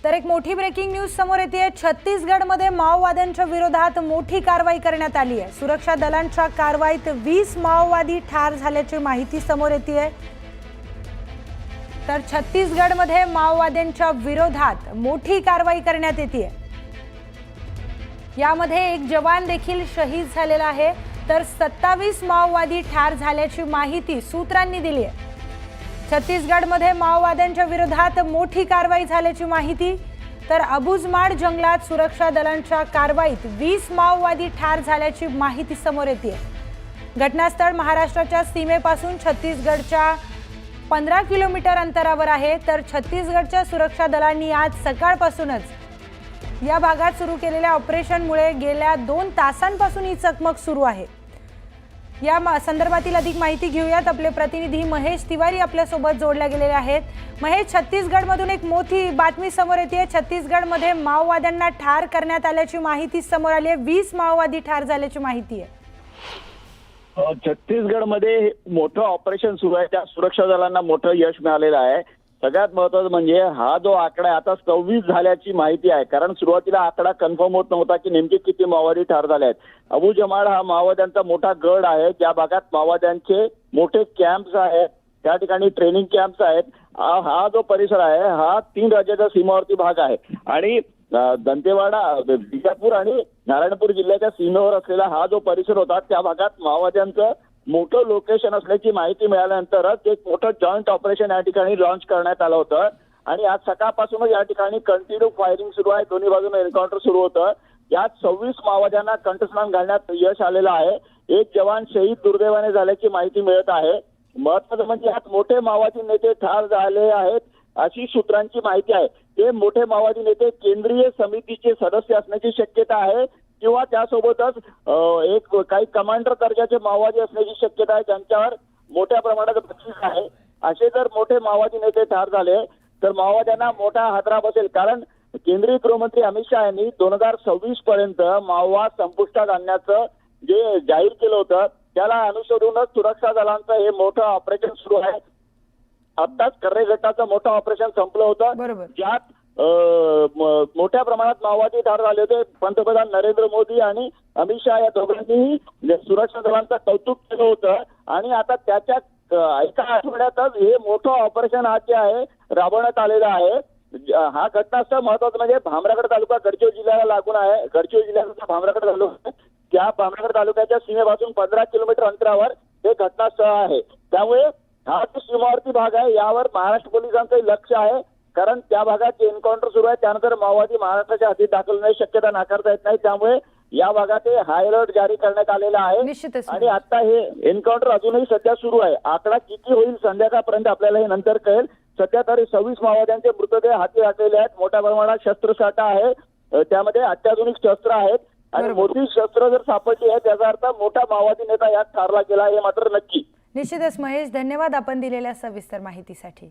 तर एक मोठी ब्रेकिंग न्यूज समोर येते। छत्तीसगडमध्ये माओवाद्यांच्या विरोधात मोठी कारवाई करण्यात आली आहे। सुरक्षा दलांच्या कारवाईत 20 माओवादी ठार झाल्याची माहिती समोर येते। तर छत्तीसगडमध्ये माओवाद्यांच्या विरोधात मोठी कारवाई करण्यात येते। यामध्ये एक जवान देखील शहीद झालेला आहे, तर 27 माओवादी ठार झाल्याची माहिती सूत्रांनी दिली आहे। छत्तीसगडमध्ये माओवाद्यांच्या विरोधात मोठी कारवाई झाल्याची माहिती। तर अबुझमाड जंगलात सुरक्षा दलांच्या कारवाईत 20 माओवादी ठार झाल्याची माहिती समोर येते। घटनास्थळ महाराष्ट्राच्या सीमेपासून छत्तीसगडच्या 15 किलोमीटर अंतरावर आहे। तर छत्तीसगडच्या सुरक्षा दलांनी आज सकाळपासूनच या भागात सुरू केलेल्या ऑपरेशनमुळे गेल्या 2 तासांपासून ही चकमक सुरू आहे। या संदर्भातील अधिक माहिती घेऊयात। आपले प्रतिनिधी महेश तिवारी आपल्या सोबत जोडले गेलेले आहेत। महेश, छत्तीसगडमधून एक मोठी बातमी समोर येते। छत्तीसगडमध्ये माओवाद्यांना ठार करण्यात आल्याची माहिती समोर आली आहे। 20 माओवादी ठार झाल्याची माहिती आहे। छत्तीसगडमध्ये मोठं ऑपरेशन सुरू आहे। त्या सुरक्षा दलांना मोठं यश मिळालेलं आहे। सगळ्यात महत्त्वाचं म्हणजे हा जो आकडा आहे आता 26 झाल्याची माहिती आहे, कारण सुरुवातीला आकडा कन्फर्म होत नव्हता की नेमके किती माओवादी ठार झाले आहेत। अबुझमाड हा माओवाद्यांचा मोठा गड आहे, ज्या भागात माओवाद्यांचे मोठे कॅम्प्स आहेत, त्या ठिकाणी ट्रेनिंग कॅम्प्स आहेत। हा जो परिसर आहे हा 3 राज्याच्या सीमावर्ती भाग आहे आणि दंतेवाडा, बिजापूर आणि नारायणपूर जिल्ह्याच्या सीमेवर असलेला हा जो परिसर होता, त्या भागात माओवाद्यांचं मोठं लोकेशन असल्याची माहिती मिळाल्यानंतरच एक मोठं जॉईंट ऑपरेशन या ठिकाणी लॉन्च करण्यात आलं होतं आणि आज सकाळपासूनच या ठिकाणी कंटिन्यू फायरिंग सुरू आहे। दोन्ही बाजूने एन्काउंटर सुरू होतं। यात 26 माओवाद्यांना कंठस्नान घालण्यात यश आलेलं आहे। एक जवान शहीद दुर्दैवाने झाल्याची माहिती मिळत आहे। महत्त्वाचं म्हणजे यात मोठे माओवादी नेते ठार झाले आहेत अशी सूत्रांची माहिती आहे। ते मोठे माओवादी नेते केंद्रीय समितीचे सदस्य असण्याची शक्यता आहे किंवा त्यासोबतच काही कमांडर दर्जाचे माओवादी असण्याची शक्यता आहे, ज्यांच्यावर मोठ्या प्रमाणात बक्षीस आहे। असे जर मोठे माओवादी नेते ठार झाले तर माओवाद्यांना मोठा हादरा बसेल, कारण केंद्रीय गृहमंत्री अमित शहा यांनी 2026 पर्यंत माओवाद संपुष्टात आणण्याचं जे जाहीर केलं होतं, त्याला अनुसरूनच सुरक्षा दलांचं हे मोठं ऑपरेशन सुरू आहे। आत्ताच कर्रे गटाचं मोठं ऑपरेशन संपलं होतं, ज्यात मोठ्या प्रमाणात माओवादी ठार झाले होते। पंतप्रधान नरेंद्र मोदी आणि अमित शहा या दोघांनीही सुरक्षा दलांचं कौतुक केलं होतं आणि आता त्याच्या एका आठवड्यातच हे मोठं ऑपरेशन आज जे आहे राबवण्यात आलेलं आहे। हा घटनास्थळ महत्वाचं म्हणजे भामरागड तालुका गडचिरोली जिल्ह्याला लागून आहे। गडचिरोली जिल्ह्याचा भामरागड तालुका, त्या भामरागड तालुक्याच्या सीमेपासून 15 किलोमीटर अंतरावर हे घटनास्थळ आहे। त्यामुळे हा जो सीमावर्ती भाग आहे यावर महाराष्ट्र पोलिसांचं लक्ष आहे, कारण त्या भागात जे एन्काउंटर सुरू आहे त्यानंतर माओवादी महाराष्ट्राच्या हाती दाखल होण्याची शक्यता नाकारता येत नाही। त्यामुळे या भागात हाय अलर्ट जारी करण्यात आलेला आहे आणि आता हे एन्काउंटर अजूनही सध्या सुरू आहे। आकडा किती होईल संध्याकाळपर्यंत आपल्याला हे नंतर कळेल। सध्या तरी 26 माओवाद्यांचे मृतदेह हाती घातलेले आहेत। मोठ्या प्रमाणात शस्त्रसाठा आहे, त्यामध्ये अत्याधुनिक शस्त्र आहेत आणि मोठी शस्त्र जर सापडली आहे त्याचा अर्थ मोठा माओवादी नेता यात ठारला गेला हे मात्र नक्की। निश्चितच महेश, धन्यवाद आपण दिलेल्या सविस्तर माहितीसाठी।